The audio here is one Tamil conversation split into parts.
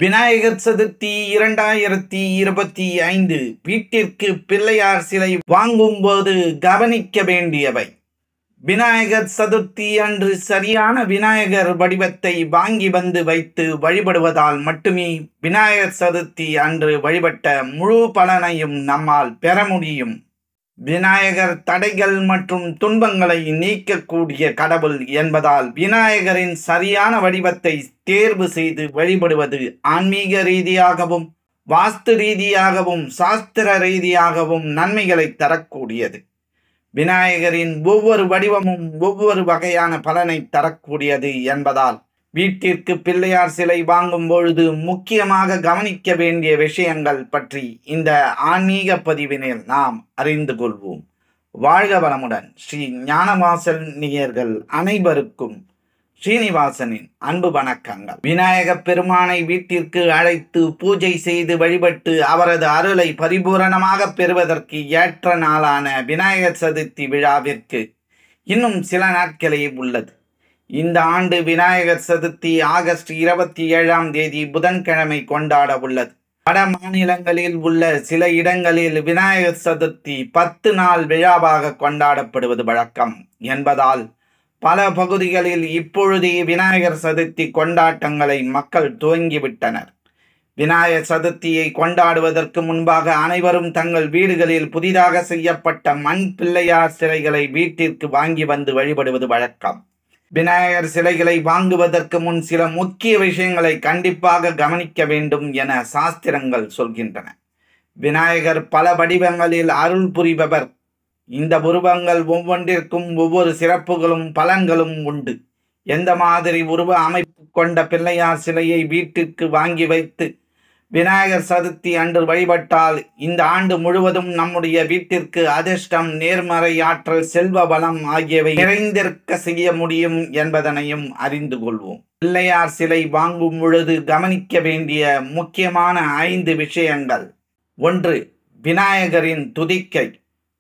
விநாயகர் சதுர்த்தி 2025 வீட்டிற்கு பிள்ளையார் சிலை வாங்கும்போது கவனிக்க வேண்டியவை. விநாயகர் சதுர்த்தி அன்று சரியான விநாயகர் வடிவத்தை வாங்கி வந்து வைத்து வழிபடுவதால் மட்டுமே விநாயகர் சதுர்த்தி அன்று வழிபட்ட முழு பலனையும் நம்மால் பெற முடியும். விநாயகர் தடைகள் மற்றும் துன்பங்களை நீக்கக்கூடிய கடவுள் என்பதால் விநாயகரின் சரியான வடிவத்தை தேர்வு செய்து வழிபடுவது ஆன்மீக ரீதியாகவும் வாஸ்து ரீதியாகவும் சாஸ்திர ரீதியாகவும் நன்மைகளை தரக்கூடியது. விநாயகரின் ஒவ்வொரு வடிவமும் ஒவ்வொரு வகையான பலனை தரக்கூடியது என்பதால் வீட்டிற்கு பிள்ளையார் சிலை வாங்கும் பொழுது முக்கியமாக கவனிக்க வேண்டிய விஷயங்கள் பற்றி இந்த ஆன்மீக பதிவினில் நாம் அறிந்து கொள்வோம். வாழ்க வளமுடன். ஸ்ரீ ஞானவாசல் நேயர்கள் அனைவருக்கும் ஸ்ரீனிவாசனின் அன்பு வணக்கங்கள். விநாயகப் பெருமானை வீட்டிற்கு அழைத்து பூஜை செய்து வழிபட்டு அவரது அருளை பரிபூரணமாக பெறுவதற்கு ஏற்ற நாளான விநாயகர் சதுர்த்தி விழாவிற்கு இன்னும் சில நாட்களே உள்ளது. இந்த ஆண்டு விநாயகர் சதுர்த்தி ஆகஸ்ட் 27 புதன்கிழமை கொண்டாட உள்ளது. வட மாநிலங்களில் உள்ள சில இடங்களில் விநாயகர் சதுர்த்தி 10 நாள் விழாவாக கொண்டாடப்படுவது வழக்கம் என்பதால் பல பகுதிகளில் இப்பொழுதே விநாயகர் சதுர்த்தி கொண்டாட்டங்களை மக்கள் துவங்கிவிட்டனர். விநாயகர் சதுர்த்தியை கொண்டாடுவதற்கு முன்பாக அனைவரும் தங்கள் வீடுகளில் புதிதாக செய்யப்பட்ட மண் பிள்ளையார் சிலைகளை வீட்டிற்கு வாங்கி வந்து வழிபடுவது வழக்கம். விநாயகர் சிலைகளை வாங்குவதற்கு முன் சில முக்கிய விஷயங்களை கண்டிப்பாக கவனிக்க வேண்டும் என சாஸ்திரங்கள் சொல்கின்றன. விநாயகர் பல வடிவங்களில் அருள் புரிபவர். இந்த உருவங்கள் ஒவ்வொன்றிற்கும் ஒவ்வொரு சிறப்புகளும் பலன்களும் உண்டு. எந்த மாதிரி உருவ அமைப்பு கொண்ட பிள்ளையார் சிலையை வீட்டிற்கு வாங்கி வைத்து விநாயகர் சதுர்த்தி அன்று வழிபட்டால் இந்த ஆண்டு முழுவதும் நம்முடைய வீட்டிற்கு அதிர்ஷ்டம், நேர்மறை ஆற்றல், செல்வ வளம் ஆகியவை நிறைந்திருக்க செய்ய முடியும் என்பதனையும் அறிந்து கொள்வோம். பிள்ளையார் சிலை வாங்கும் பொழுது கவனிக்க வேண்டிய முக்கியமான 5 விஷயங்கள். 1. விநாயகரின் துதிக்கை.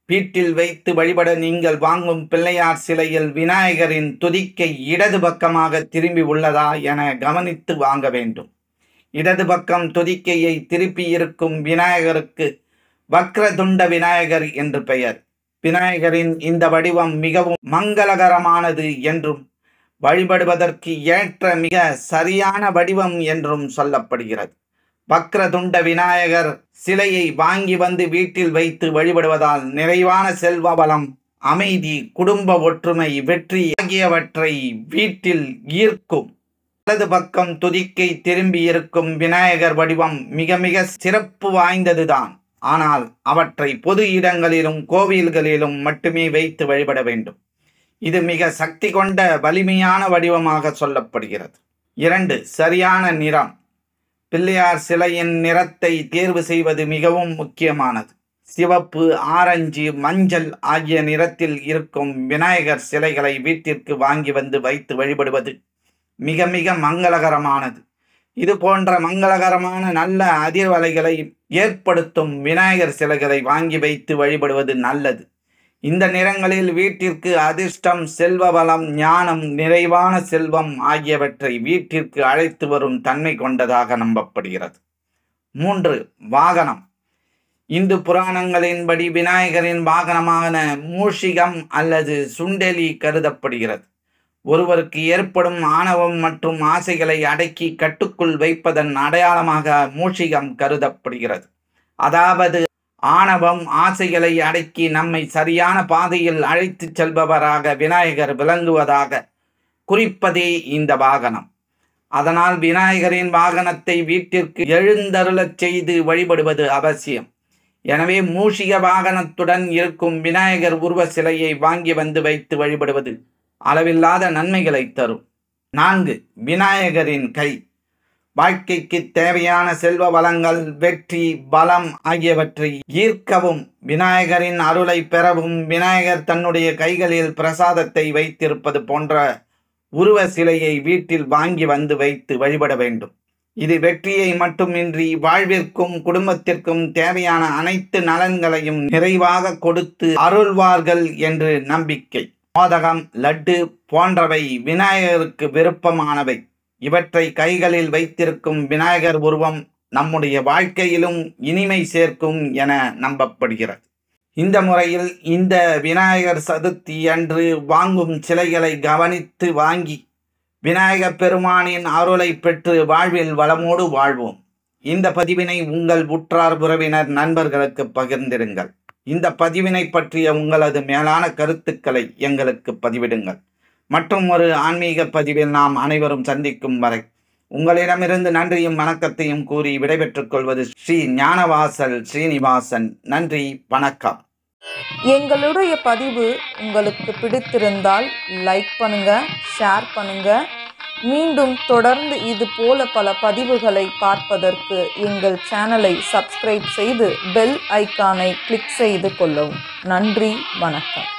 வீட்டில் வைத்து வழிபட நீங்கள் வாங்கும் பிள்ளையார் சிலையில் விநாயகரின் துதிக்கை இடது பக்கமாக திரும்பி உள்ளதா என கவனித்து வாங்க வேண்டும். இடது பக்கம் துதிக்கையை திருப்பி இருக்கும் விநாயகருக்கு வக்ரதுண்ட விநாயகர் என்று பெயர். விநாயகரின் இந்த வடிவம் மிகவும் மங்களகரமானது என்றும் வழிபடுவதற்கு ஏற்ற மிக சரியான வடிவம் என்றும் சொல்லப்படுகிறது. வக்ரதுண்ட விநாயகர் சிலையை வாங்கி வந்து வீட்டில் வைத்து வழிபடுவதால் நிறைவான செல்வ வளம், அமைதி, குடும்ப ஒற்றுமை, வெற்றி ஆகியவற்றை வீட்டில் ஈர்க்கும். வலது பக்கம் துதிக்கை திரும்பி இருக்கும் விநாயகர் வடிவம் மிக மிக சிறப்பு வாய்ந்ததுதான். ஆனால் அவற்றை பொது இடங்களிலும் கோவில்களிலும் மட்டுமே வைத்து வழிபட வேண்டும். இது மிக சக்தி கொண்ட வலிமையான வடிவமாக சொல்லப்படுகிறது. 2. சரியான நிறம். பிள்ளையார் சிலையின் நிறத்தை தேர்வு செய்வது மிகவும் முக்கியமானது. சிவப்பு, ஆரஞ்சு, மஞ்சள் ஆகிய நிறத்தில் இருக்கும் விநாயகர் சிலைகளை வீட்டிற்கு வாங்கி வந்து வைத்து வழிபடுவது மிக மிக மங்களகரமானது. இது போன்ற மங்களகரமான நல்ல அதிர்வலைகளை ஏற்படுத்தும் விநாயகர் சிலைகளை வாங்கி வைத்து வழிபடுவது நல்லது. இந்த நிறங்களில் வீட்டிற்கு அதிர்ஷ்டம், செல்வ வளம், ஞானம், நிறைவான செல்வம் ஆகியவற்றை வீட்டிற்கு அழைத்து வரும் தன்மை கொண்டதாக நம்பப்படுகிறது. 3. வாகனம். இந்து புராணங்களின்படி விநாயகரின் வாகனமான மூஷிகம் அல்லது சுண்டெலி கருதப்படுகிறது. ஒருவருக்கு ஏற்படும் ஆணவம் மற்றும் ஆசைகளை அடக்கி கட்டுக்குள் வைப்பதன் அடையாளமாக மூஷிகம் கருதப்படுகிறது. அதாவது ஆணவம், ஆசைகளை அடக்கி நம்மை சரியான பாதையில் அழைத்து செல்பவராக விநாயகர் விளங்குவதாக குறிப்பதே இந்த வாகனம். அதனால் விநாயகரின் வாகனத்தை வீட்டிற்கு எழுந்தருளச் செய்து வழிபடுவது அவசியம். எனவே மூஷிக வாகனத்துடன் இருக்கும் விநாயகர் உருவ சிலையை வாங்கி வந்து வைத்து வழிபடுவது அளவில்லாத நன்மைகளை தரும். 4. விநாயகரின் கை. வாழ்க்கைக்கு தேவையான செல்வ வளங்கள், வெற்றி, பலம் ஆகியவற்றை ஈர்க்கவும் விநாயகரின் அருளை பெறவும் விநாயகர் தன்னுடைய கைகளில் பிரசாதத்தை வைத்திருப்பது போன்ற உருவ சிலையை வீட்டில் வாங்கி வந்து வைத்து வழிபட வேண்டும். இது வெற்றியை மட்டுமின்றி வாழ்விற்கும் குடும்பத்திற்கும் தேவையான அனைத்து நலன்களையும் நிறைவாக கொடுத்து அருள்வார்கள் என்று நம்பிக்கை. மோதகம், லட்டு போன்றவை விநாயகருக்கு விருப்பமானவை. இவற்றை கைகளில் வைத்திருக்கும் விநாயகர் உருவம் நம்முடைய வாழ்க்கையிலும் இனிமை சேர்க்கும் என நம்பப்படுகிறது. இந்த முறையில் இந்த விநாயகர் சதுர்த்தி அன்று வாங்கும் சிலைகளை கவனித்து வாங்கி விநாயகப் பெருமானின் அருளை பெற்று வாழ்வில் வளமோடு வாழ்வோம். இந்த பதிவினை உங்கள் உற்றார் உறவினர் நண்பர்களுக்கு பகிர்ந்திடுங்கள். இந்த பதிவினை பற்றிய உங்களது மேலான கருத்துக்களை எங்களுக்கு பதிவிடுங்கள். மற்றும் ஒரு ஆன்மீக பதிவில் நாம் அனைவரும் சந்திக்கும் வரை உங்களிடமிருந்து நன்றியும் வணக்கத்தையும் கூறி விடைபெற்றுக் கொள்வது ஸ்ரீ ஞானவாசல் ஸ்ரீனிவாசன். நன்றி, வணக்கம். எங்களுடைய பதிவு உங்களுக்கு பிடித்திருந்தால் லைக் பண்ணுங்க, ஷேர் பண்ணுங்க. மீண்டும் தொடர்ந்து இது போல பல பதிவுகளை பார்ப்பதற்கு எங்கள் சேனலை சப்ஸ்கிரைப் செய்து பெல் ஐக்கானை கிளிக் செய்து கொள்ளவும். நன்றி, வணக்கம்.